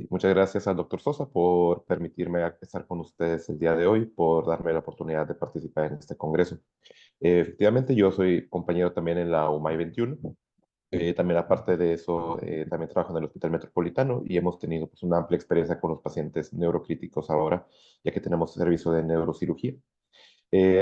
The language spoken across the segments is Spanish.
Muchas gracias al doctor Sosa por permitirme estar con ustedes el día de hoy, por darme la oportunidad de participar en este congreso. Efectivamente, yo soy compañero también en la UMAI 21. También aparte de eso, también trabajo en el Hospital Metropolitano y hemos tenido pues, una amplia experiencia con los pacientes neurocríticos ahora, ya que tenemos servicio de neurocirugía.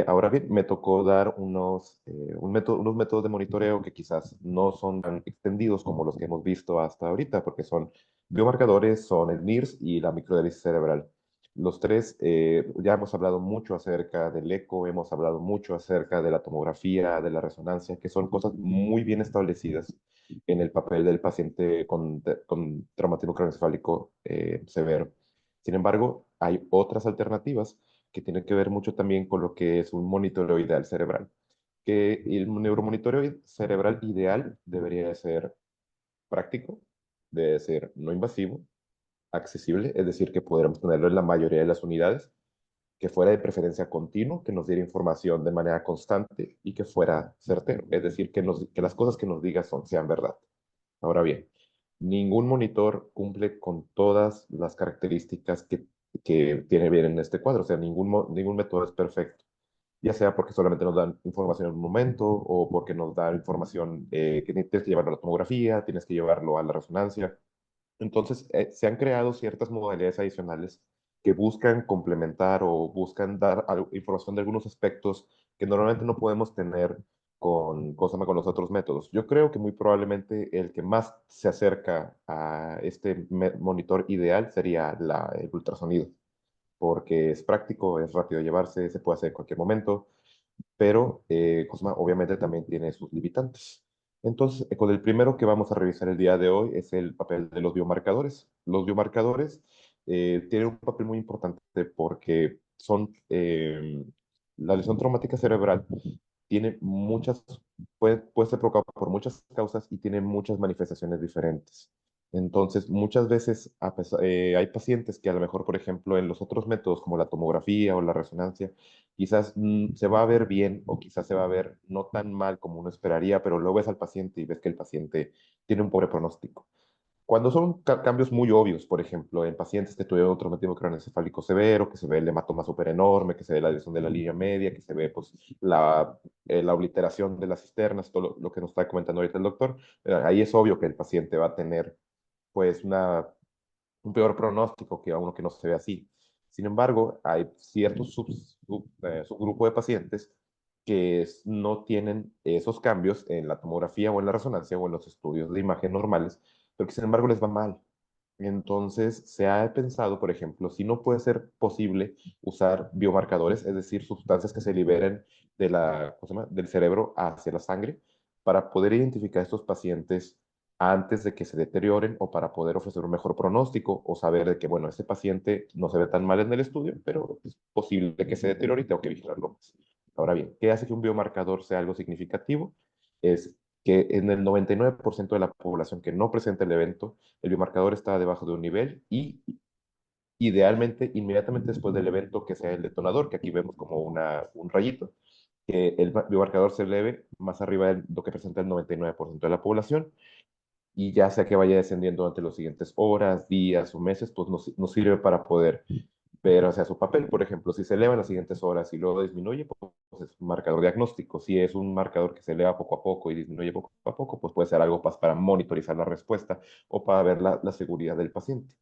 Ahora bien, me tocó dar unos métodos de monitoreo que quizás no son tan extendidos como los que hemos visto hasta ahorita, porque son biomarcadores, son el NIRS y la microdiálisis cerebral. Los tres, ya hemos hablado mucho acerca del eco, hemos hablado mucho acerca de la tomografía, de la resonancia, que son cosas muy bien establecidas en el papel del paciente con traumatismo craneoencefálico severo. Sin embargo, hay otras alternativas que tiene que ver mucho también con lo que es un monitoreo ideal cerebral. Que el neuromonitoreo cerebral ideal debería de ser práctico, debe ser no invasivo, accesible, es decir, que podremos tenerlo en la mayoría de las unidades, que fuera de preferencia continuo, que nos diera información de manera constante y que fuera certero, es decir, que las cosas que nos diga sean verdad. Ahora bien, ningún monitor cumple con todas las características que tiene bien en este cuadro, o sea, ningún método es perfecto, ya sea porque solamente nos dan información en un momento o porque nos dan información que tienes que llevarlo a la tomografía, tienes que llevarlo a la resonancia. Entonces, se han creado ciertas modalidades adicionales que buscan complementar o buscan dar información de algunos aspectos que normalmente no podemos tener con los otros métodos. Yo creo que muy probablemente el que más se acerca a este monitor ideal sería el ultrasonido, porque es práctico, es rápido de llevarse, se puede hacer en cualquier momento, pero Cosma obviamente también tiene sus limitantes. Entonces, con el primero que vamos a revisar el día de hoy es el papel de los biomarcadores. Los biomarcadores tienen un papel muy importante porque la lesión traumática cerebral tiene puede ser provocada por muchas causas y tiene muchas manifestaciones diferentes. Entonces, muchas veces hay pacientes que a lo mejor, por ejemplo, en los otros métodos como la tomografía o la resonancia, quizás se va a ver bien o quizás se va a ver no tan mal como uno esperaría, pero luego ves al paciente y ves que el paciente tiene un pobre pronóstico. Cuando son cambios muy obvios, por ejemplo, en pacientes que tuvieron otro traumatismo craneoencefálico severo, que se ve el hematoma súper enorme, que se ve la lesión de la línea media, que se ve pues, la obliteración de las cisternas, todo lo que nos está comentando ahorita el doctor, ahí es obvio que el paciente va a tener pues un peor pronóstico que a uno que no se ve así. Sin embargo, hay ciertos subgrupos de pacientes que no tienen esos cambios en la tomografía o en la resonancia o en los estudios de imagen normales, pero que sin embargo les va mal. Entonces, se ha pensado, por ejemplo, si no puede ser posible usar biomarcadores, es decir, sustancias que se liberen ¿cómo se llama? Del cerebro hacia la sangre, para poder identificar a estos pacientes antes de que se deterioren o para poder ofrecer un mejor pronóstico o saber de que, bueno, este paciente no se ve tan mal en el estudio, pero es posible que se deteriore y tengo que vigilarlo más. Ahora bien, ¿qué hace que un biomarcador sea algo significativo? Es que en el 99% de la población que no presenta el evento, el biomarcador está debajo de un nivel y idealmente inmediatamente después del evento que sea el detonador, que aquí vemos como un rayito, que el biomarcador se eleve más arriba de lo que presenta el 99% de la población y ya sea que vaya descendiendo durante los siguientes horas, días o meses, pues nos sirve para poder ver, o sea, su papel. Por ejemplo, si se eleva en las siguientes horas y luego disminuye, pues es un marcador diagnóstico. Si es un marcador que se eleva poco a poco y disminuye poco a poco, pues puede ser algo para monitorizar la respuesta o para ver la seguridad del paciente.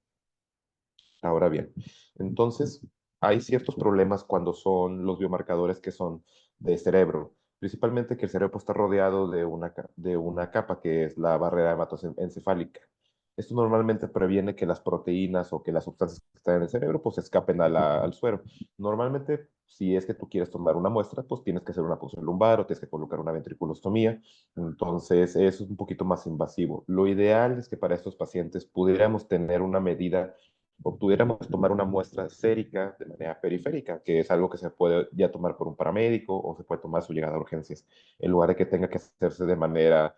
Ahora bien, entonces hay ciertos problemas cuando son los biomarcadores que son de cerebro, principalmente que el cerebro está rodeado de una capa que es la barrera hematoencefálica. Esto normalmente previene que las proteínas o que las sustancias que están en el cerebro pues escapen al suero. Normalmente, si es que tú quieres tomar una muestra, pues tienes que hacer una punción lumbar o tienes que colocar una ventriculostomía. Entonces, eso es un poquito más invasivo. Lo ideal es que para estos pacientes pudiéramos tener una medida o pudiéramos tomar una muestra sérica de manera periférica, que es algo que se puede ya tomar por un paramédico o se puede tomar a su llegada a urgencias, en lugar de que tenga que hacerse de manera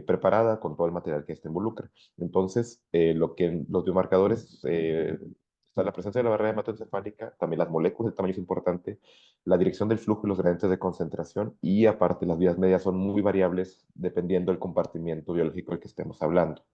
preparada con todo el material que esto involucra. Entonces, lo que los biomarcadores, está la presencia de la barrera hematoencefálica, también las moléculas, el tamaño es importante, la dirección del flujo y los gradientes de concentración, y aparte las vías medias son muy variables dependiendo del compartimiento biológico del que estemos hablando.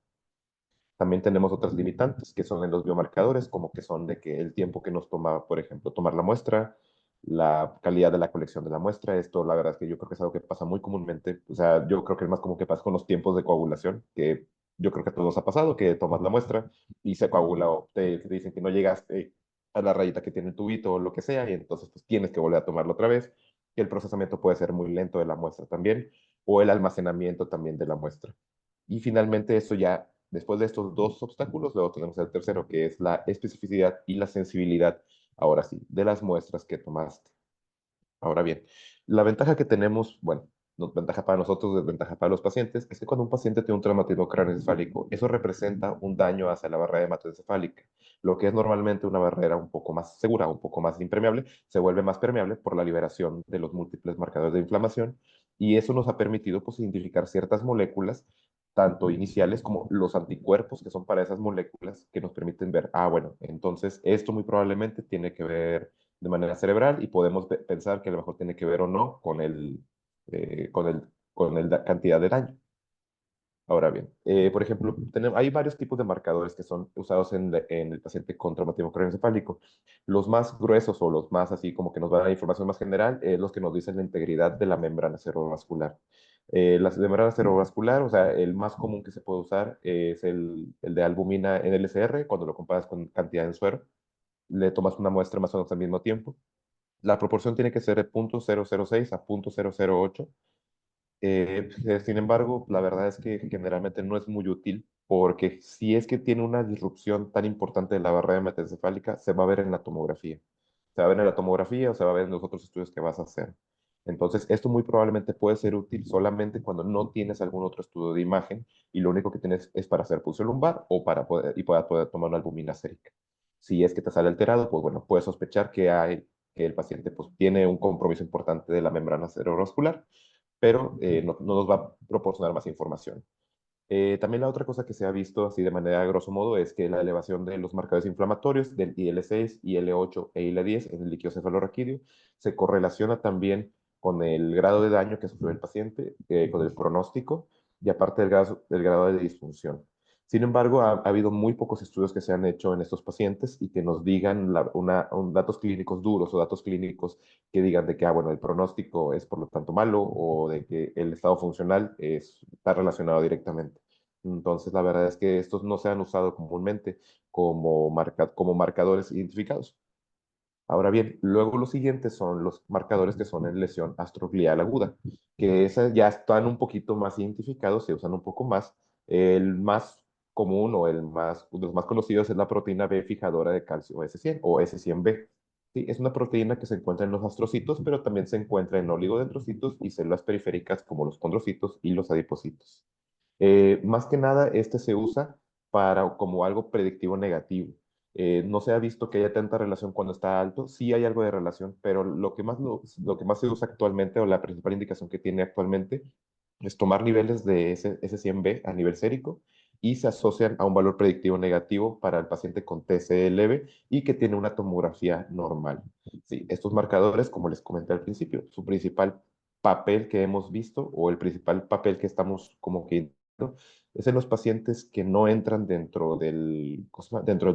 También tenemos otras limitantes que son en los biomarcadores, como que son de que el tiempo que nos toma, por ejemplo, tomar la muestra, la calidad de la colección de la muestra. Esto, la verdad es que yo creo que es algo que pasa muy comúnmente. O sea, yo creo que es más común que pasa con los tiempos de coagulación, que yo creo que a todos nos ha pasado, que tomas la muestra y se coagula o te dicen que no llegaste a la rayita que tiene el tubito o lo que sea, y entonces pues tienes que volver a tomarlo otra vez. Y el procesamiento puede ser muy lento de la muestra también, o el almacenamiento también de la muestra. Y finalmente, eso ya, después de estos dos obstáculos, luego tenemos el tercero, que es la especificidad y la sensibilidad, ahora sí, de las muestras que tomaste. Ahora bien, la ventaja que tenemos, bueno, ventaja para nosotros, desventaja para los pacientes, es que cuando un paciente tiene un traumatismo craneoencefálico, eso representa un daño hacia la barrera hematoencefálica. Lo que es normalmente una barrera un poco más segura, un poco más impermeable, se vuelve más permeable por la liberación de los múltiples marcadores de inflamación, y eso nos ha permitido pues, identificar ciertas moléculas, tanto iniciales como los anticuerpos que son para esas moléculas que nos permiten ver, bueno, entonces esto muy probablemente tiene que ver de manera cerebral, y podemos pensar que a lo mejor tiene que ver o no con la cantidad de daño. Ahora bien, por ejemplo, hay varios tipos de marcadores que son usados en el paciente con traumatismo craneoencefálico. Los más gruesos o los más así como que nos van a dar información más general, los que nos dicen la integridad de la membrana cerebrovascular. La membrana cerebrovascular, o sea, el más común que se puede usar es el de albumina en LCR, cuando lo comparas con cantidad en suero. Le tomas una muestra más o menos al mismo tiempo. La proporción tiene que ser de 0.006 a 0.008. Sin embargo, la verdad es que generalmente no es muy útil, porque si es que tiene una disrupción tan importante de la barrera hematoencefálica, se va a ver en la tomografía. Se va a ver en la tomografía o se va a ver en los otros estudios que vas a hacer. Entonces, esto muy probablemente puede ser útil solamente cuando no tienes algún otro estudio de imagen y lo único que tienes es para hacer pulso lumbar o para poder tomar una albumina sérica. Si es que te sale alterado, pues bueno, puedes sospechar que el paciente pues, tiene un compromiso importante de la membrana cerebrovascular, pero no nos va a proporcionar más información. También la otra cosa que se ha visto así de manera grosso modo es que la elevación de los marcadores inflamatorios del IL-6, IL-8 e IL-10 en el líquido cefalorraquídeo se correlaciona también con el grado de daño que sufrió el paciente, con el pronóstico y aparte del grado de disfunción. Sin embargo, ha habido muy pocos estudios que se han hecho en estos pacientes y que nos digan datos clínicos duros o datos clínicos que digan de que, bueno, el pronóstico es por lo tanto malo o de que el estado funcional está relacionado directamente. Entonces, la verdad es que estos no se han usado comúnmente como marcadores identificados. Ahora bien, luego los siguientes son los marcadores que son en lesión astroglial aguda, que esas ya están un poquito más identificados, se usan un poco más. El más común o de los más conocidos es la proteína B fijadora de calcio S100 o S100B. Sí, es una proteína que se encuentra en los astrocitos, pero también se encuentra en oligodendrocitos y células periféricas como los condrocitos y los adipocitos. Más que nada, este se usa como algo predictivo negativo. No se ha visto que haya tanta relación cuando está alto. Sí hay algo de relación, pero lo que más se usa actualmente, o la principal indicación que tiene actualmente, es tomar niveles de S100B a nivel sérico, y se asocian a un valor predictivo negativo para el paciente con TCE leve y que tiene una tomografía normal. Sí, estos marcadores, como les comenté al principio, su principal papel que hemos visto, o el principal papel que estamos como que es en los pacientes que no entran dentro del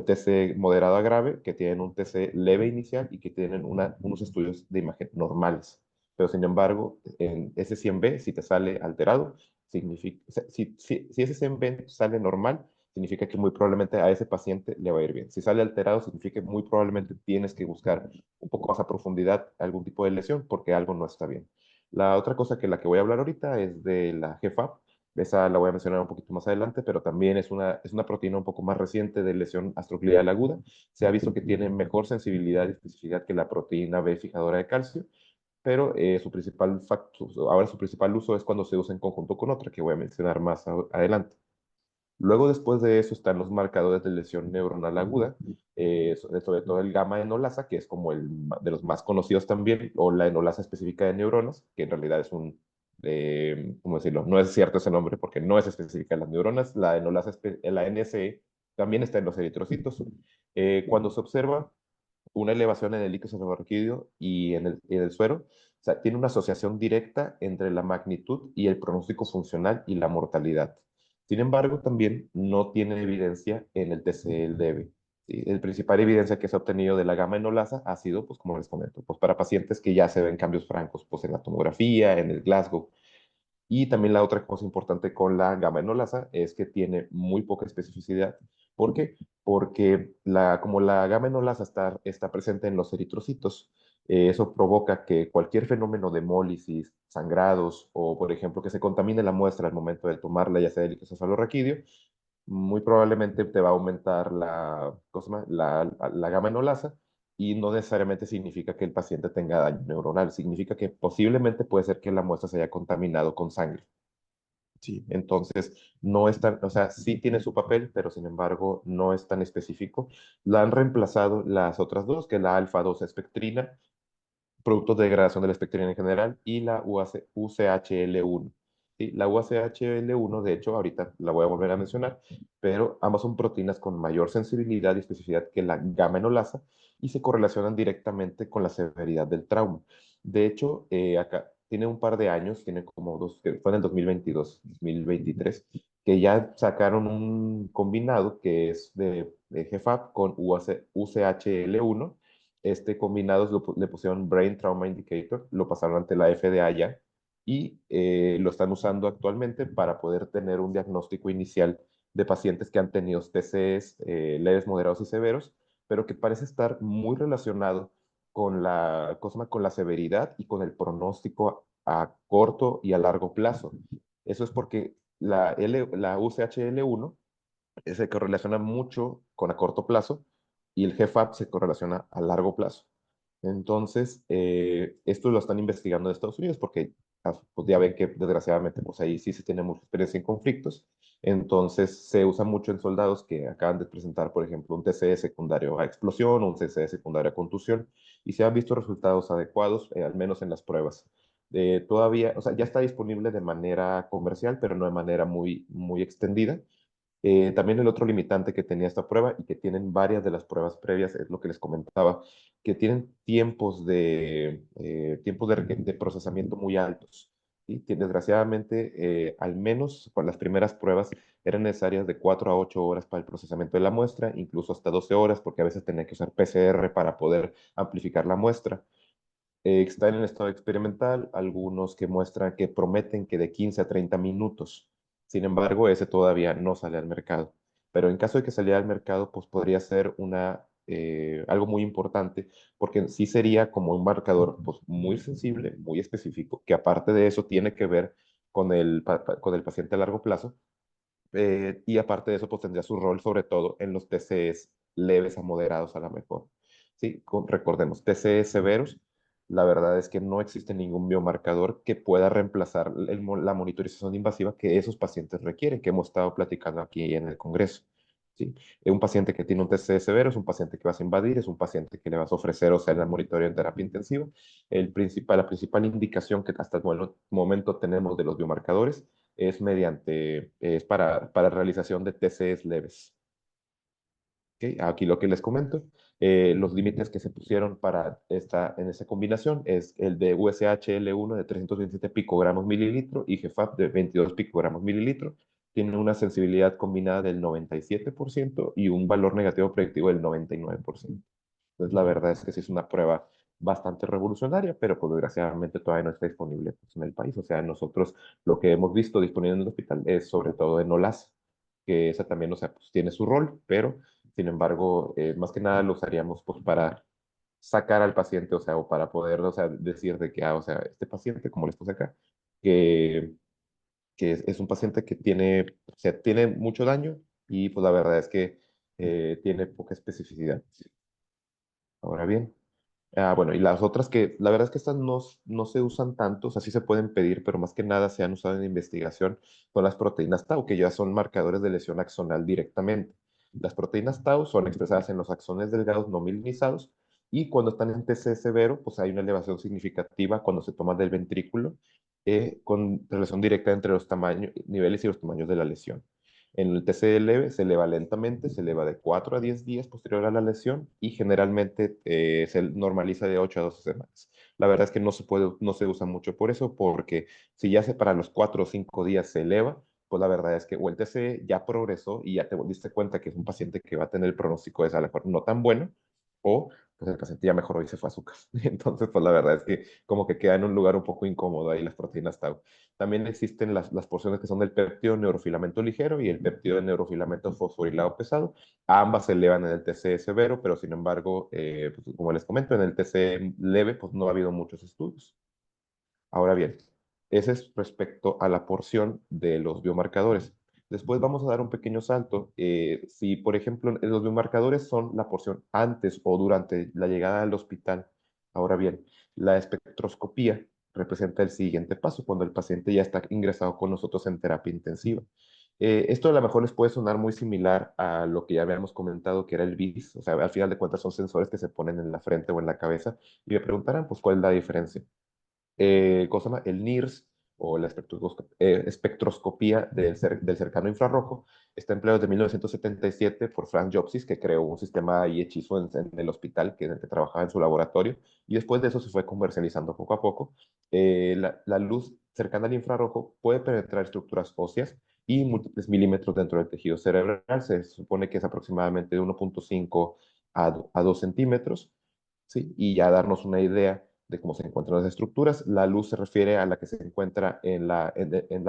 TC moderado a grave, que tienen un TC leve inicial y que tienen unos estudios de imagen normales. Pero sin embargo, en ese 100B, si te sale alterado, significa, o sea, si ese 100B sale normal, significa que muy probablemente a ese paciente le va a ir bien. Si sale alterado, significa que muy probablemente tienes que buscar un poco más a profundidad algún tipo de lesión porque algo no está bien. La otra cosa la que voy a hablar ahorita es de la GFAP. Esa la voy a mencionar un poquito más adelante, pero también es una proteína un poco más reciente de lesión astroglial aguda. Se ha visto que tiene mejor sensibilidad y especificidad que la proteína B fijadora de calcio, pero ahora su principal uso es cuando se usa en conjunto con otra, que voy a mencionar más adelante. Luego, después de eso, están los marcadores de lesión neuronal aguda, sobre todo el gamma enolasa, que es como de los más conocidos también, o la enolasa específica de neuronas, que en realidad ¿cómo decirlo? No es cierto ese nombre porque no es específica de las neuronas. La la NSE también está en los eritrocitos. Cuando se observa una elevación en el líquido cefalorraquídeo y en el suero, o sea, tiene una asociación directa entre la magnitud y el pronóstico funcional y la mortalidad. Sin embargo, también no tiene evidencia en el TCL-DEB. ¿Sí? El principal evidencia que se ha obtenido de la gamma enolasa ha sido, pues como les comento, pues para pacientes que ya se ven cambios francos, pues en la tomografía, en el Glasgow. Y también la otra cosa importante con la gamma enolasa es que tiene muy poca especificidad. ¿Por qué? Porque como la gamma enolasa está presente en los eritrocitos, eso provoca que cualquier fenómeno de hemólisis, sangrados o, por ejemplo, que se contamine la muestra al momento de tomarla, ya sea del raquídeo, muy probablemente te va a aumentar la gamma enolasa y no necesariamente significa que el paciente tenga daño neuronal, significa que posiblemente puede ser que la muestra se haya contaminado con sangre. Sí, entonces no es tan, o sea, sí tiene su papel, pero sin embargo no es tan específico. La han reemplazado las otras dos, que es la alfa-2 espectrina, productos de degradación de la espectrina en general, y la UCHL1. ¿Sí? La UCHL1, de hecho, ahorita la voy a volver a mencionar, pero ambas son proteínas con mayor sensibilidad y especificidad que la gamma enolasa y se correlacionan directamente con la severidad del trauma. De hecho, acá tiene un par de años, tiene como dos, que fue en el 2022, 2023, que ya sacaron un combinado que es de GFAP con UCHL1. Este combinado le pusieron Brain Trauma Indicator, lo pasaron ante la FDA ya y lo están usando actualmente para poder tener un diagnóstico inicial de pacientes que han tenido TCEs leves, moderados y severos, pero que parece estar muy relacionado con con la severidad y con el pronóstico a corto y a largo plazo. Eso es porque la UCHL1 se correlaciona mucho con a corto plazo y el GFAP se correlaciona a largo plazo. Entonces, esto lo están investigando en Estados Unidos porque pues ya ven que desgraciadamente pues ahí sí se tiene mucha experiencia en conflictos. Entonces, se usa mucho en soldados que acaban de presentar, por ejemplo, un TCE secundario a explosión o un TCE secundario a contusión y se han visto resultados adecuados, al menos en las pruebas. Todavía, o sea, ya está disponible de manera comercial, pero no de manera muy extendida. También el otro limitante que tenía esta prueba y que tienen varias de las pruebas previas es lo que les comentaba, que tienen tiempos de procesamiento muy altos. ¿Sí? Desgraciadamente, al menos con las primeras pruebas eran necesarias de 4 a 8 horas para el procesamiento de la muestra, incluso hasta 12 horas, porque a veces tenía que usar PCR para poder amplificar la muestra. Están en estado experimental, algunos que muestran que prometen que de 15 a 30 minutos. Sin embargo, ese todavía no sale al mercado. Pero en caso de que saliera al mercado, pues podría ser algo muy importante, porque sí sería como un marcador pues, muy sensible, muy específico, que aparte de eso tiene que ver con el paciente a largo plazo, y aparte de eso, pues tendría su rol sobre todo en los TCEs leves a moderados a la mejor. Sí, recordemos, TCEs severos, la verdad es que no existe ningún biomarcador que pueda reemplazar la monitorización invasiva que esos pacientes requieren, que hemos estado platicando aquí en el Congreso. ¿Sí? Un paciente que tiene un TCE severo es un paciente que vas a invadir, es un paciente que le vas a ofrecer, o sea, el monitoreo en terapia intensiva. La principal indicación que hasta el momento tenemos de los biomarcadores es para realización de TCEs leves. ¿Okay? Aquí lo que les comento, los límites que se pusieron en esta combinación es el de USHL1 de 327 picogramos mililitro y GFAP de 22 picogramos mililitro. Tiene una sensibilidad combinada del 97% y un valor negativo predictivo del 99%. Entonces, la verdad es que sí es una prueba bastante revolucionaria, pero pues desgraciadamente todavía no está disponible pues, en el país. O sea, nosotros lo que hemos visto disponible en el hospital es sobre todo en OLAS, que esa también, o sea, pues tiene su rol, pero sin embargo, más que nada lo usaríamos pues para sacar al paciente, o sea, o para poder, o sea, decir de que, o sea, este paciente, como les puse acá, que, que es un paciente que tiene, o sea, tiene mucho daño y pues la verdad es que tiene poca especificidad. Ahora bien. Bueno, y las otras que, la verdad es que estas no se usan tanto, o sea, sí se pueden pedir, pero más que nada se han usado en investigación con las proteínas Tau, que ya son marcadores de lesión axonal directamente. Las proteínas Tau son expresadas en los axones delgados no mielinizados y cuando están en TC severo, pues hay una elevación significativa cuando se toma del ventrículo con relación directa entre los niveles y los tamaños de la lesión. En el TCL se eleva lentamente, se eleva de 4 a 10 días posterior a la lesión y generalmente se normaliza de 8 a 12 semanas. La verdad es que no se usa mucho por eso, porque si ya se para los 4 o 5 días se eleva, pues la verdad es que o el TC ya progresó y ya te diste cuenta que es un paciente que va a tener el pronóstico de a lo mejor no tan bueno, o pues el paciente ya mejoró y se fue a su casa. Entonces, pues la verdad es que como que queda en un lugar un poco incómodo ahí las proteínas tau. También existen las porciones que son del péptido de neurofilamento ligero y el péptido de neurofilamento fosforilado pesado. Ambas se elevan en el TC severo, pero sin embargo, pues, como les comento, en el TC leve, pues no ha habido muchos estudios. Ahora bien, ese es respecto a la porción de los biomarcadores. Después vamos a dar un pequeño salto. Si, por ejemplo, los biomarcadores son la porción antes o durante la llegada al hospital. Ahora bien, la espectroscopía representa el siguiente paso, cuando el paciente ya está ingresado con nosotros en terapia intensiva. Esto a lo mejor les puede sonar muy similar a lo que ya habíamos comentado, que era el BIS. O sea, al final de cuentas son sensores que se ponen en la frente o en la cabeza. Y me preguntarán, pues, ¿cuál es la diferencia? ¿Cómo se llama? El NIRS o la espectroscopía del cercano infrarrojo está empleado desde 1977 por Frank Jopsis, que creó un sistema y hechizo en el hospital en el que trabajaba en su laboratorio, y después de eso se fue comercializando poco a poco. La luz cercana al infrarrojo puede penetrar estructuras óseas y múltiples milímetros dentro del tejido cerebral. Se supone que es aproximadamente de 1.5 a 2 centímetros, ¿sí? Y ya darnos una idea de cómo se encuentran las estructuras. La luz se refiere a la que se encuentra en la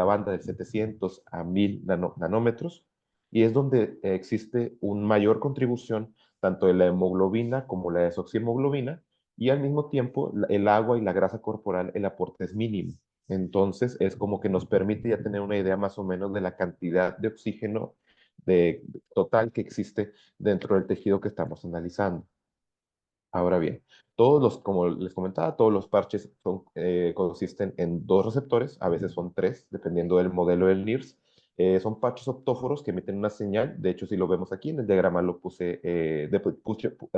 banda de 700 a 1000 nanómetros, y es donde existe una mayor contribución tanto de la hemoglobina como la desoxihemoglobina, y al mismo tiempo el agua y la grasa corporal, el aporte es mínimo. Entonces es como que nos permite ya tener una idea más o menos de la cantidad de oxígeno total que existe dentro del tejido que estamos analizando. Ahora bien, como les comentaba, todos los parches consisten en dos receptores, a veces son tres, dependiendo del modelo del NIRS. Son parches optóforos que emiten una señal. De hecho, si lo vemos aquí en el diagrama lo puse,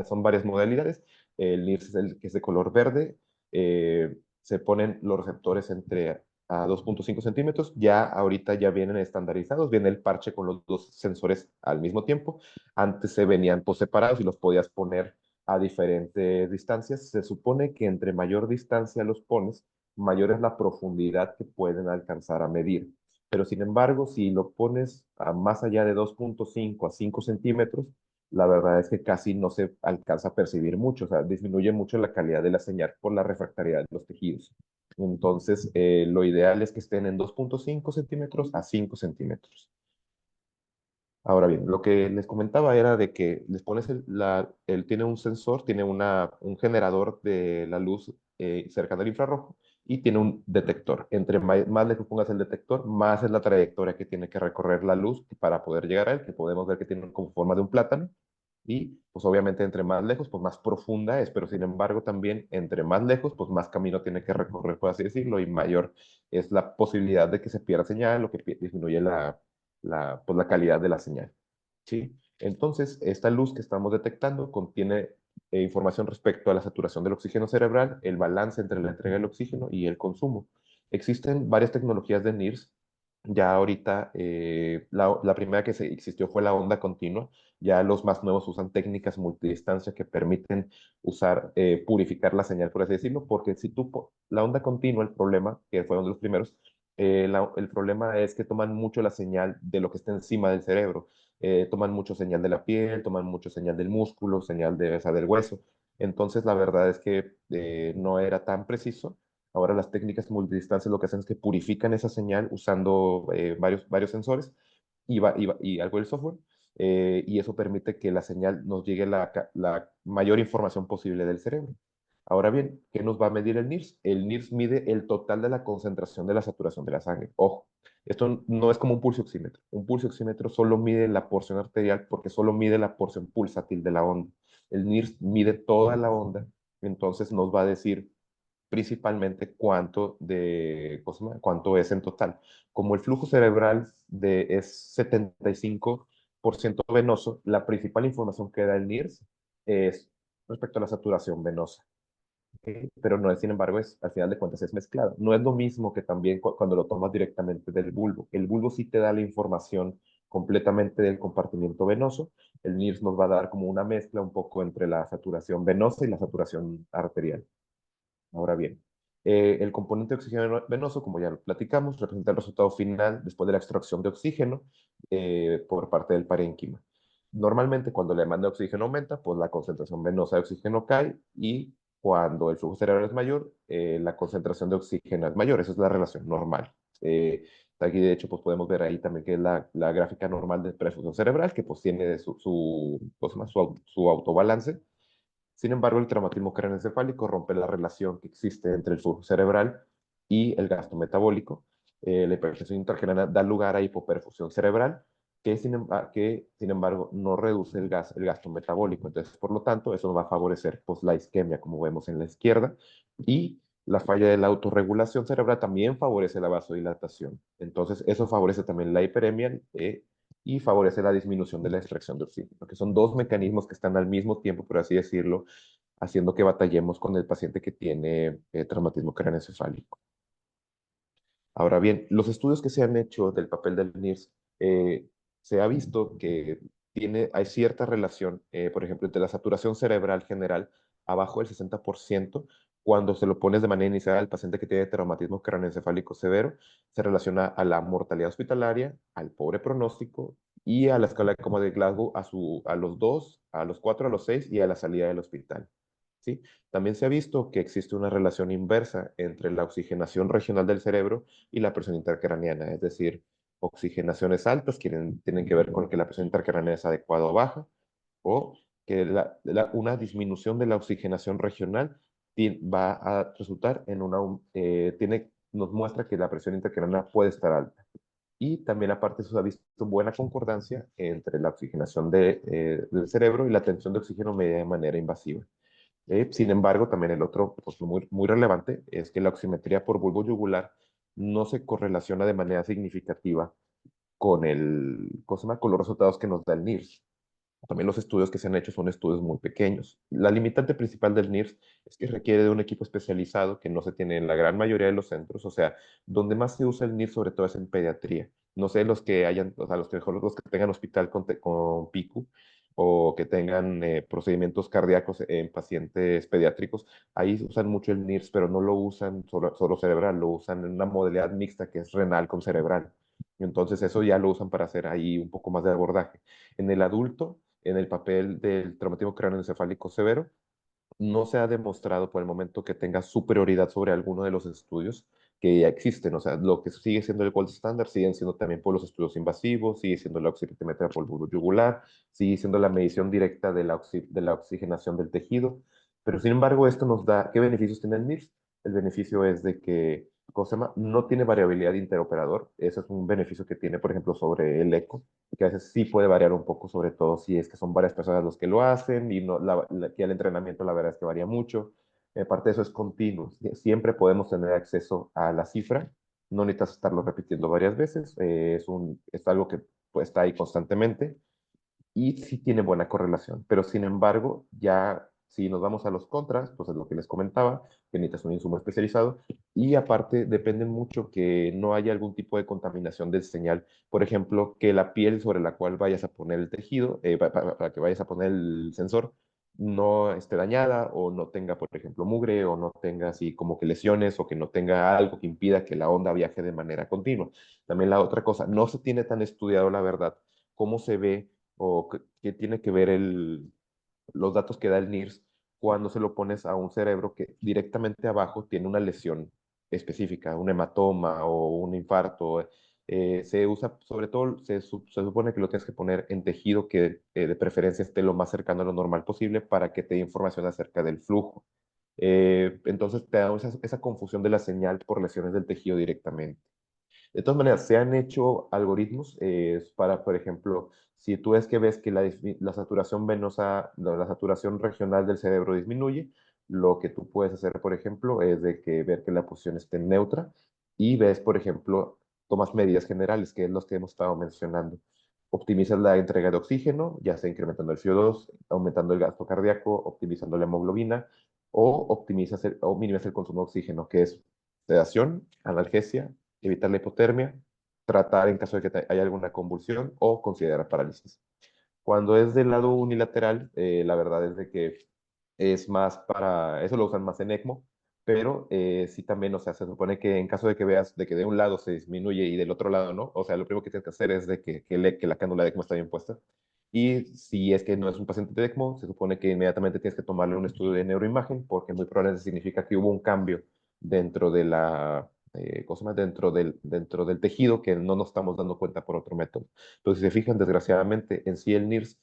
son varias modalidades. El NIRS es el que es de color verde. Se ponen los receptores entre a 2.5 centímetros. Ya ahorita ya vienen estandarizados, viene el parche con los dos sensores al mismo tiempo. Antes se venían pues, separados y los podías poner a diferentes distancias. Se supone que entre mayor distancia los pones, mayor es la profundidad que pueden alcanzar a medir. Pero sin embargo, si lo pones a más allá de 2.5 a 5 centímetros, la verdad es que casi no se alcanza a percibir mucho, o sea, disminuye mucho la calidad de la señal por la refractariedad de los tejidos. Entonces, lo ideal es que estén en 2.5 centímetros a 5 centímetros. Ahora bien, lo que les comentaba era de que les pones él tiene un sensor, tiene un generador de la luz cercana al infrarrojo y tiene un detector. Entre más lejos pongas el detector, más es la trayectoria que tiene que recorrer la luz para poder llegar a él, que podemos ver que tiene como forma de un plátano. Y pues obviamente entre más lejos, pues más profunda es, pero sin embargo también entre más lejos, pues más camino tiene que recorrer, por así decirlo, y mayor es la posibilidad de que se pierda señal, lo que disminuye pues, la calidad de la señal. ¿Sí? Entonces, esta luz que estamos detectando contiene información respecto a la saturación del oxígeno cerebral, el balance entre la entrega del oxígeno y el consumo. Existen varias tecnologías de NIRS. Ya ahorita, la primera que existió fue la onda continua. Ya los más nuevos usan técnicas multidistancia que permiten purificar la señal, por así decirlo, porque si la onda continua, el problema, que fue uno de los primeros, el problema es que toman mucho la señal de lo que está encima del cerebro. Toman mucho señal de la piel, toman mucho señal del músculo, señal o sea, del hueso. Entonces, la verdad es que no era tan preciso. Ahora las técnicas multidistancia lo que hacen es que purifican esa señal usando varios sensores y algo del software. Y eso permite que la señal nos llegue la mayor información posible del cerebro. Ahora bien, ¿qué nos va a medir el NIRS? El NIRS mide el total de la concentración de la saturación de la sangre. Ojo, esto no es como un pulso oxímetro. Un pulso oxímetro solo mide la porción arterial porque solo mide la porción pulsátil de la onda. El NIRS mide toda la onda, entonces nos va a decir principalmente cuánto es en total. Como el flujo cerebral es 75% venoso, la principal información que da el NIRS es respecto a la saturación venosa. Pero no es, sin embargo, al final de cuentas es mezclado. No es lo mismo que también cuando lo tomas directamente del bulbo. El bulbo sí te da la información completamente del compartimiento venoso. El NIRS nos va a dar como una mezcla un poco entre la saturación venosa y la saturación arterial. Ahora bien, El componente de oxígeno venoso, como ya lo platicamos, representa el resultado final después de la extracción de oxígeno por parte del parénquima. Normalmente, cuando la demanda de oxígeno aumenta, pues la concentración venosa de oxígeno cae y cuando el flujo cerebral es mayor, la concentración de oxígeno es mayor. Esa es la relación normal. Aquí, de hecho, pues podemos ver ahí también que es la gráfica normal de perfusión cerebral, que pues tiene su autobalance. Sin embargo, el traumatismo craneoencefálico rompe la relación que existe entre el flujo cerebral y el gasto metabólico. La hipertensión intracraniana da lugar a hipoperfusión cerebral, que sin embargo no reduce el gasto metabólico. Entonces, por lo tanto, eso nos va a favorecer pues, la isquemia, como vemos en la izquierda, y la falla de la autorregulación cerebral también favorece la vasodilatación. Entonces, eso favorece también la hiperemia y favorece la disminución de la extracción de oxígeno, que son dos mecanismos que están al mismo tiempo, por así decirlo, haciendo que batallemos con el paciente que tiene traumatismo craneoencefálico. Ahora bien, los estudios que se han hecho del papel del NIRS, se ha visto que hay cierta relación, por ejemplo, entre la saturación cerebral general abajo del 60%, cuando se lo pones de manera inicial al paciente que tiene traumatismo craneoencefálico severo, se relaciona a la mortalidad hospitalaria, al pobre pronóstico y a la escala de coma de Glasgow a los 2, a los 4, a los 6 y a la salida del hospital. ¿Sí? También se ha visto que existe una relación inversa entre la oxigenación regional del cerebro y la presión intracraneana, es decir, oxigenaciones altas tienen que ver con que la presión intracraneana es adecuada o baja, o que una disminución de la oxigenación regional va a resultar en nos muestra que la presión intracraneana puede estar alta. Y también aparte se ha visto buena concordancia entre la oxigenación del cerebro y la tensión de oxígeno medida de manera invasiva. Sin embargo, también el otro, pues muy, muy relevante, es que la oximetría por bulbo yugular no se correlaciona de manera significativa ¿cómo se llama? Con los resultados que nos da el NIRS. También los estudios que se han hecho son estudios muy pequeños. La limitante principal del NIRS es que requiere de un equipo especializado que no se tiene en la gran mayoría de los centros. O sea, donde más se usa el NIRS sobre todo es en pediatría. No sé los que hayan, o sea, los que tengan hospital con PICU o que tengan procedimientos cardíacos en pacientes pediátricos, ahí usan mucho el NIRS, pero no lo usan solo cerebral, lo usan en una modalidad mixta que es renal con cerebral. Entonces eso ya lo usan para hacer ahí un poco más de abordaje. En el adulto, en el papel del traumatismo craneoencefálico severo, no se ha demostrado por el momento que tenga superioridad sobre alguno de los estudios que ya existen. O sea, lo que sigue siendo el gold standard siguen siendo también por los estudios invasivos, sigue siendo la oximetría por bulbo yugular, sigue siendo la medición directa de la oxigenación del tejido. Pero sin embargo, esto nos da, ¿qué beneficios tiene el MIRS? El beneficio es de que, ¿cómo se llama? No tiene variabilidad interoperador. Ese es un beneficio que tiene, por ejemplo, sobre el eco, que a veces sí puede variar un poco, sobre todo si es que son varias personas los que lo hacen y no, que el entrenamiento la verdad es que varía mucho. Aparte de eso es continuo. Siempre podemos tener acceso a la cifra. No necesitas estarlo repitiendo varias veces. Es algo que pues, está ahí constantemente y sí tiene buena correlación. Pero sin embargo, ya si nos vamos a los contras, pues es lo que les comentaba, que necesitas un insumo especializado y aparte depende mucho que no haya algún tipo de contaminación del señal. Por ejemplo, que la piel sobre la cual vayas a poner el tejido, para que vayas a poner el sensor, no esté dañada o no tenga, por ejemplo, mugre o no tenga así como que lesiones o que no tenga algo que impida que la onda viaje de manera continua. También la otra cosa, no se tiene tan estudiado la verdad cómo se ve o qué tiene que ver los datos que da el NIRS cuando se lo pones a un cerebro que directamente abajo tiene una lesión específica, un hematoma o un infarto. Se usa, sobre todo, se supone que lo tienes que poner en tejido que de preferencia esté lo más cercano a lo normal posible para que te dé información acerca del flujo. Entonces te da esa confusión de la señal por lesiones del tejido directamente. De todas maneras, se han hecho algoritmos para, por ejemplo, si tú ves que la saturación venosa, la saturación regional del cerebro disminuye, lo que tú puedes hacer, por ejemplo, es de que ver que la posición esté neutra y ves, por ejemplo, tomas medidas generales, que es los que hemos estado mencionando. Optimizas la entrega de oxígeno, ya sea incrementando el CO2, aumentando el gasto cardíaco, optimizando la hemoglobina, o minimizas el consumo de oxígeno, que es sedación, analgesia, evitar la hipotermia, tratar en caso de que haya alguna convulsión o considerar parálisis. Cuando es del lado unilateral, la verdad es de que es más eso lo usan más en ECMO, pero sí también, o sea, se supone que en caso de que veas de que de un lado se disminuye y del otro lado no, o sea, lo primero que tienes que hacer es de que la cánula de ECMO está bien puesta. Y si es que no es un paciente de ECMO, se supone que inmediatamente tienes que tomarle un estudio de neuroimagen, porque muy probablemente significa que hubo un cambio dentro de la, ¿cómo se llama? Dentro del tejido que no nos estamos dando cuenta por otro método. Entonces, si se fijan, desgraciadamente, en sí el NIRS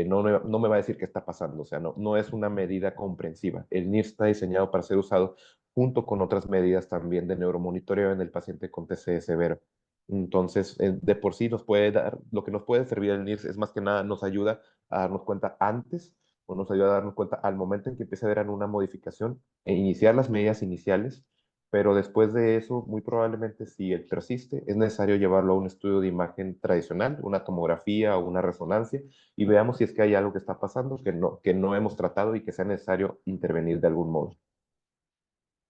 no me va a decir qué está pasando, o sea, no es una medida comprensiva. El NIRS está diseñado para ser usado junto con otras medidas también de neuromonitoreo en el paciente con TCE severo. Entonces, de por sí nos puede dar, lo que nos puede servir el NIRS es más que nada, nos ayuda a darnos cuenta antes o nos ayuda a darnos cuenta al momento en que empiece a haber una modificación e iniciar las medidas iniciales, pero después de eso, muy probablemente si él persiste, es necesario llevarlo a un estudio de imagen tradicional, una tomografía o una resonancia, y veamos si es que hay algo que está pasando que no hemos tratado y que sea necesario intervenir de algún modo.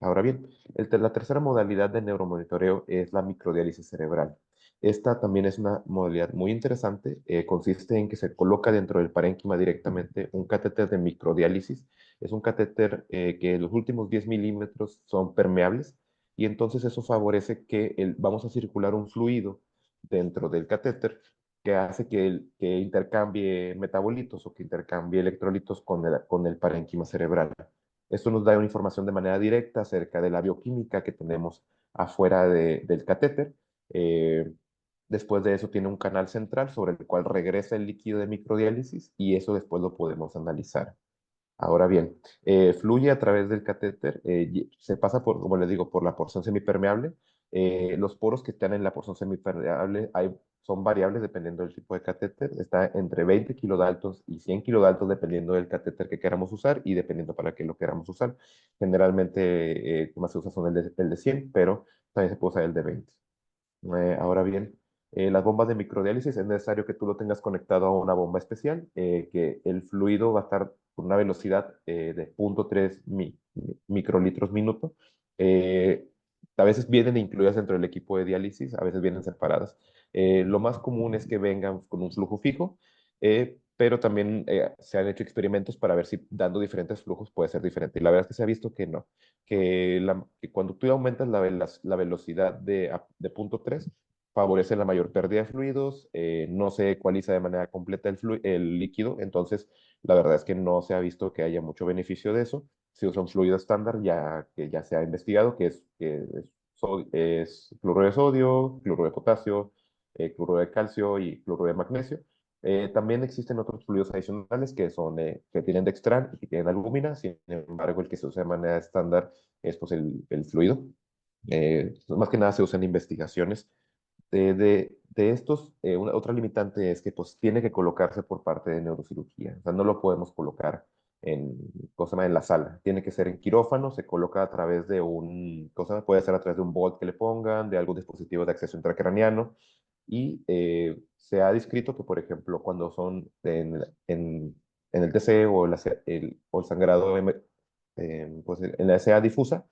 Ahora bien, la tercera modalidad de neuromonitoreo es la microdiálisis cerebral. Esta también es una modalidad muy interesante. Consiste en que se coloca dentro del parénquima directamente un catéter de microdiálisis. Es un catéter que los últimos 10 milímetros son permeables y entonces eso favorece que vamos a circular un fluido dentro del catéter que hace que intercambie metabolitos o que intercambie electrolitos con el parénquima cerebral. Esto nos da una información de manera directa acerca de la bioquímica que tenemos afuera del catéter. Eh, Después de eso tiene un canal central sobre el cual regresa el líquido de microdiálisis y eso después lo podemos analizar. Ahora bien, fluye a través del catéter, se pasa por, como les digo, por la porción semipermeable. Los poros que están en la porción semipermeable son variables dependiendo del tipo de catéter. Está entre 20 kilodaltons y 100 kilodaltons dependiendo del catéter que queramos usar y dependiendo para qué lo queramos usar. Generalmente, el que más se usa son el de 100, pero también se puede usar el de 20. Ahora bien, las bombas de microdiálisis es necesario que tú lo tengas conectado a una bomba especial, que el fluido va a estar con una velocidad de 0.3 microlitros minuto. Eh, a veces vienen incluidas dentro del equipo de diálisis, a veces vienen separadas. Lo más común es que vengan con un flujo fijo, pero también se han hecho experimentos para ver si dando diferentes flujos puede ser diferente. Y la verdad es que se ha visto que no, que cuando tú aumentas la velocidad de 0.3, favorece la mayor pérdida de fluidos, no se ecualiza de manera completa el líquido, entonces la verdad es que no se ha visto que haya mucho beneficio de eso. Se usa un fluido estándar que ya se ha investigado, es cloruro de sodio, cloruro de potasio, cloruro de calcio y cloruro de magnesio. También existen otros fluidos adicionales que tienen dextran y que tienen albúmina. Sin embargo, el que se usa de manera estándar es pues, el fluido. Más que nada se usa en investigaciones. De estos, otra limitante es que pues, tiene que colocarse por parte de neurocirugía. O sea, no lo podemos colocar en, cosa en la sala. Tiene que ser en quirófano, se coloca a través de puede ser a través de un bolt que le pongan, de algún dispositivo de acceso intracraniano. Y se ha descrito que, por ejemplo, cuando son en el TC o el sangrado pues, en la SA difusa,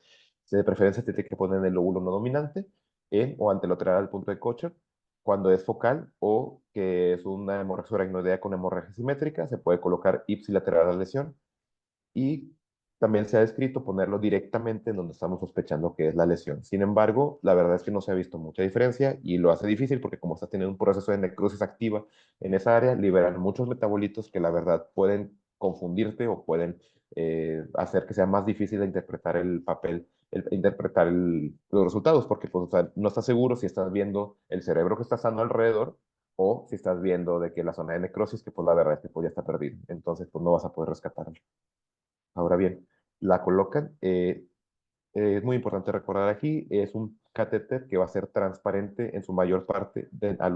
de preferencia tiene que poner en el lóbulo no dominante o anterolateral al punto de Kocher. Cuando es focal o que es una hemorragia subaracnoidea con hemorragia simétrica, se puede colocar ipsilateral a la lesión y también se ha descrito ponerlo directamente en donde estamos sospechando que es la lesión. Sin embargo, la verdad es que no se ha visto mucha diferencia y lo hace difícil porque como está teniendo un proceso de necrosis activa en esa área, liberan muchos metabolitos que la verdad pueden confundirte o pueden hacer que sea más difícil de interpretar el papel, interpretar los resultados, porque pues, o sea, no estás seguro si estás viendo el cerebro que está estando alrededor o si estás viendo de que la zona de necrosis, que pues la verdad es que pues, ya está perdida. Entonces, pues no vas a poder rescatarlo. Ahora bien, la colocan, es muy importante recordar aquí, es un catéter que va a ser transparente en su mayor parte a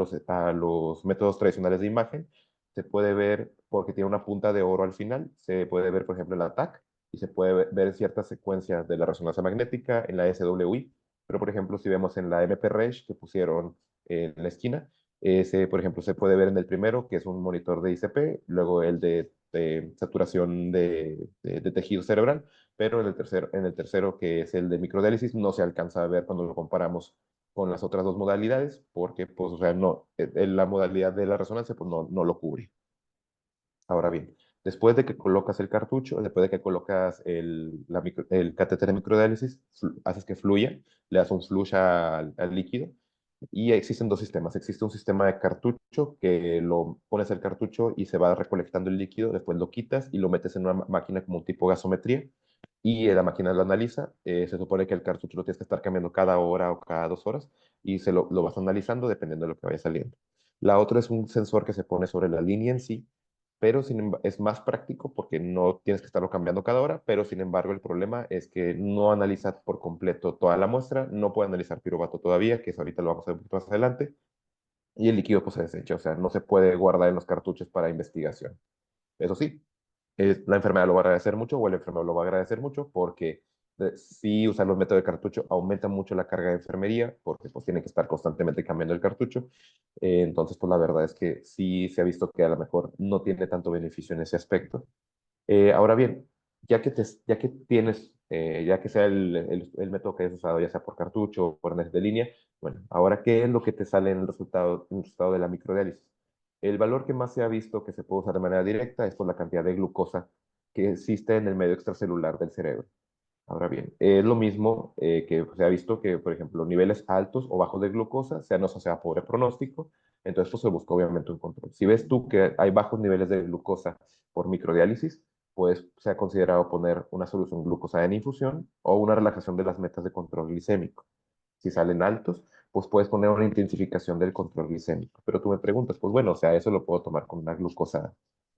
los métodos tradicionales de imagen. Se puede ver porque tiene una punta de oro al final, se puede ver, por ejemplo, en la TAC y se puede ver ciertas secuencias de la resonancia magnética en la SWI, pero por ejemplo, si vemos en la MP-REG que pusieron en la esquina, por ejemplo, se puede ver en el primero, que es un monitor de ICP, luego el de saturación de tejido cerebral, pero en el tercero, que es el de microdiálisis, no se alcanza a ver cuando lo comparamos con las otras dos modalidades, porque pues, o sea, no, la modalidad de la resonancia pues, no lo cubre. Ahora bien, Después de que colocas el cartucho, después de que colocas el catéter de microdiálisis, haces que fluya, le das un flush al líquido. Y existen dos sistemas. Existe un sistema de cartucho que lo pones el cartucho y se va recolectando el líquido, después lo quitas y lo metes en una máquina como un tipo gasometría y la máquina lo analiza. Se supone que el cartucho lo tienes que estar cambiando cada hora o cada 2 horas y lo vas analizando dependiendo de lo que vaya saliendo. La otra es un sensor que se pone sobre la línea en sí, pero es más práctico porque no tienes que estarlo cambiando cada hora, pero sin embargo el problema es que no analiza por completo toda la muestra, no puede analizar piruvato todavía, que eso ahorita lo vamos a ver un poquito más adelante, y el líquido pues se desecha, o sea, no se puede guardar en los cartuchos para investigación. Eso sí, la enfermedad lo va a agradecer mucho o el enfermero lo va a agradecer mucho porque si usar los métodos de cartucho aumenta mucho la carga de enfermería porque pues tiene que estar constantemente cambiando el cartucho. Entonces pues la verdad es que sí se ha visto que a lo mejor no tiene tanto beneficio en ese aspecto. Ahora bien, ya que tienes, ya que sea el método que hayas usado, ya sea por cartucho o por NES de línea, bueno, ahora, ¿qué es lo que te sale en el resultado de la microdiálisis? El valor que más se ha visto que se puede usar de manera directa es por la cantidad de glucosa que existe en el medio extracelular del cerebro. Ahora bien, es lo mismo que se ha visto que, por ejemplo, niveles altos o bajos de glucosa sean asociados a pobre pronóstico, entonces pues, se busca obviamente un control. Si ves tú que hay bajos niveles de glucosa por microdiálisis, pues se ha considerado poner una solución glucosa en infusión o una relajación de las metas de control glicémico. Si salen altos, pues puedes poner una intensificación del control glicémico. Pero tú me preguntas, pues bueno, o sea, eso lo puedo tomar con una glucosa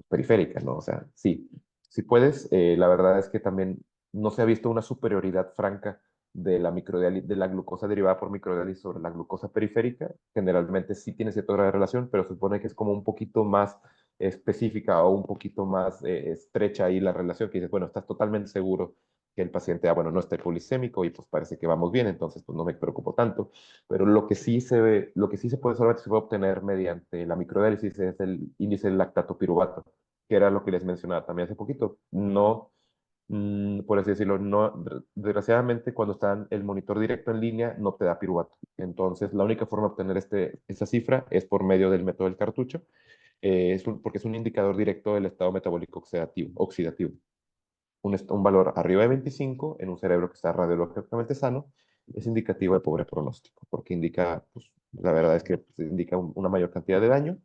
periférica, ¿no? O sea, sí, si puedes, la verdad es que también no se ha visto una superioridad franca de de la glucosa derivada por microdiálisis sobre la glucosa periférica. Generalmente sí tiene cierto grado de relación, pero se supone que es como un poquito más específica o un poquito más estrecha ahí la relación, que dices, bueno, estás totalmente seguro que el paciente, bueno, no está hipoglicémico y pues parece que vamos bien, entonces pues no me preocupo tanto. Pero lo que sí se ve, lo que sí se puede, solamente se puede obtener mediante la microdiálisis es el índice del lactato piruvato, que era lo que les mencionaba también hace poquito. No, por así decirlo, no, desgraciadamente cuando está en el monitor directo en línea no te da piruvato. Entonces, la única forma de obtener esta cifra es por medio del método del cartucho, porque es un indicador directo del estado metabólico oxidativo. Un valor arriba de 25 en un cerebro que está radiológicamente sano es indicativo de pobre pronóstico, porque indica, pues, la verdad es que pues, indica una mayor cantidad de daño.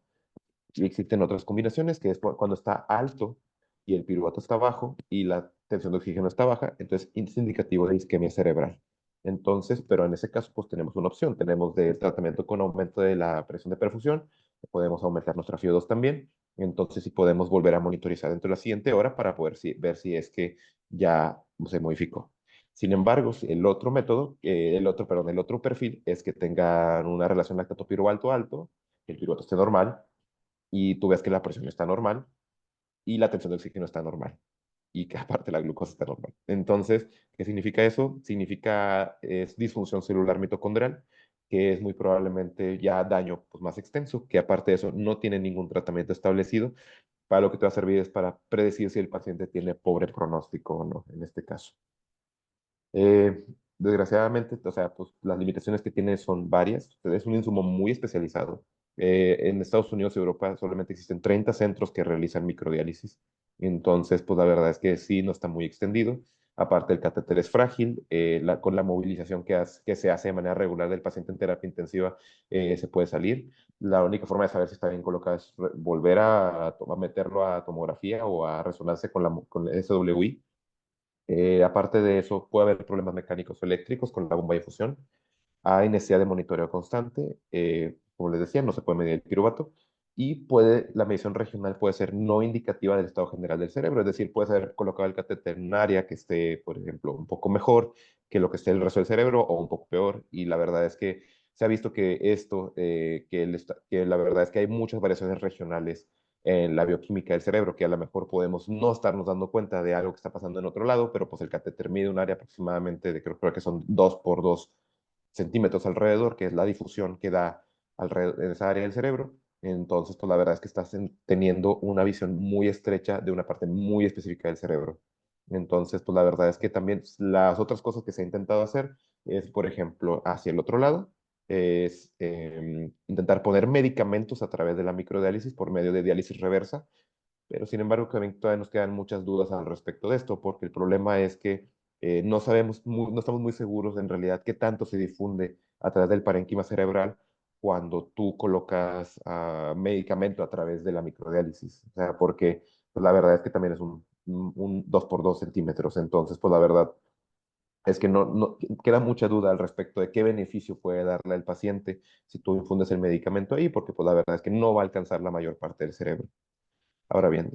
Y existen otras combinaciones que es cuando está alto y el piruvato está bajo y la tensión de oxígeno está baja, entonces es indicativo de isquemia cerebral. Entonces, pero en ese caso, pues tenemos una opción. Tenemos de tratamiento con aumento de la presión de perfusión, podemos aumentar nuestra FIO2 también. Entonces, sí podemos volver a monitorizar dentro de la siguiente hora para poder ver si es que ya se modificó. Sin embargo, el otro método, perdón, el otro perfil es que tengan una relación lactato-piruvato alto, que el piruvato esté normal, y tú ves que la presión está normal y la tensión de oxígeno está normal y que aparte la glucosa está normal. Entonces, ¿qué significa eso? Significa es disfunción celular mitocondrial, que es muy probablemente ya daño pues, más extenso, que aparte de eso no tiene ningún tratamiento establecido. Para lo que te va a servir es para predecir si el paciente tiene pobre pronóstico o no, en este caso. Eh, Desgraciadamente, o sea, pues las limitaciones que tiene son varias. Es un insumo muy especializado. En Estados Unidos y Europa solamente existen 30 centros que realizan microdiálisis. Entonces, pues la verdad es que sí, no está muy extendido. Aparte, el catéter es frágil. Con la movilización que se hace de manera regular del paciente en terapia intensiva, se puede salir. La única forma de saber si está bien colocado es volver a meterlo a tomografía o a resonancia con el SWI. Aparte de eso, puede haber problemas mecánicos o eléctricos con la bomba de difusión. Hay necesidad de monitoreo constante. Como les decía, no se puede medir el piruvato. Y la medición regional puede ser no indicativa del estado general del cerebro. Es decir, puede ser colocado el catéter en un área que esté, por ejemplo, un poco mejor que lo que esté el resto del cerebro o un poco peor. Y la verdad es que se ha visto que que la verdad es que hay muchas variaciones regionales en la bioquímica del cerebro, que a lo mejor podemos no estarnos dando cuenta de algo que está pasando en otro lado, pero pues el catéter mide un área aproximadamente de, creo que son 2 por 2 centímetros alrededor, que es la difusión que da alrededor en esa área del cerebro. Entonces, pues la verdad es que estás teniendo una visión muy estrecha de una parte muy específica del cerebro. Entonces, pues la verdad es que también las otras cosas que se ha intentado hacer es, por ejemplo, hacia el otro lado, es intentar poner medicamentos a través de la microdiálisis por medio de diálisis reversa, pero sin embargo también todavía nos quedan muchas dudas al respecto de esto, porque el problema es que no sabemos, no estamos muy seguros en realidad qué tanto se difunde a través del parénquima cerebral cuando tú colocas medicamento a través de la microdiálisis. O sea, porque pues, la verdad es que también es un 2 por 2 centímetros. Entonces, pues la verdad es que no queda mucha duda al respecto de qué beneficio puede darle al paciente si tú infundes el medicamento ahí, porque pues la verdad es que no va a alcanzar la mayor parte del cerebro. Ahora bien,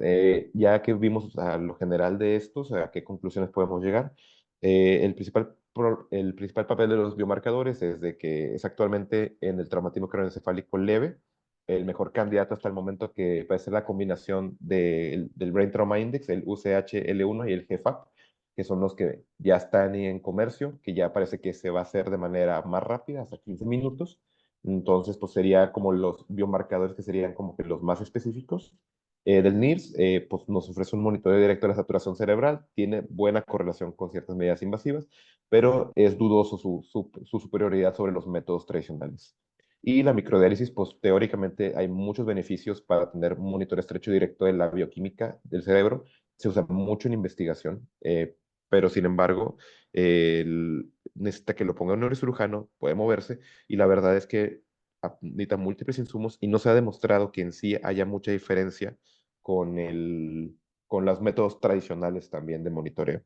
ya que vimos a lo general de estos, a qué conclusiones podemos llegar, el principal papel de los biomarcadores es de que es actualmente en el traumatismo craneoencefálico leve, el mejor candidato hasta el momento que puede ser la combinación del Brain Trauma Index, el UCHL1 y el GFAP, que son los que ya están en comercio, que ya parece que se va a hacer de manera más rápida, hasta 15 minutos. Entonces, pues sería como los biomarcadores que serían como que los más específicos del NIRS, pues nos ofrece un monitoreo directo de la saturación cerebral, tiene buena correlación con ciertas medidas invasivas, pero es dudoso su superioridad sobre los métodos tradicionales. Y la microdiálisis, pues teóricamente hay muchos beneficios para tener un monitoreo estrecho directo de la bioquímica del cerebro, se usa mucho en investigación, pero sin embargo, necesita que lo ponga un neurocirujano, puede moverse, y la verdad es que necesita múltiples insumos y no se ha demostrado que en sí haya mucha diferencia con, con los métodos tradicionales también de monitoreo.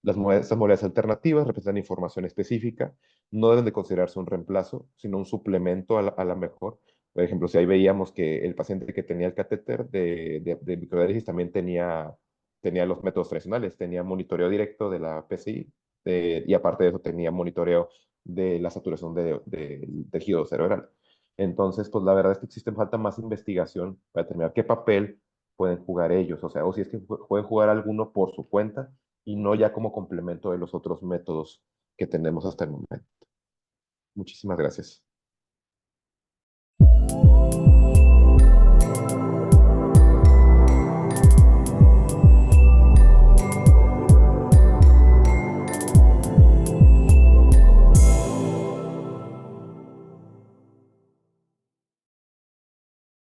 Estas modalidades alternativas representan información específica, no deben de considerarse un reemplazo, sino un suplemento a la mejor. Por ejemplo, si ahí veíamos que el paciente que tenía el catéter de microdiálisis también tenía los métodos tradicionales, tenía monitoreo directo de la PCI y aparte de eso tenía monitoreo de la saturación del tejido cerebral. Entonces, pues la verdad es que existe falta más investigación para determinar qué papel pueden jugar ellos, o sea, o si es que pueden jugar alguno por su cuenta y no ya como complemento de los otros métodos que tenemos hasta el momento. Muchísimas gracias.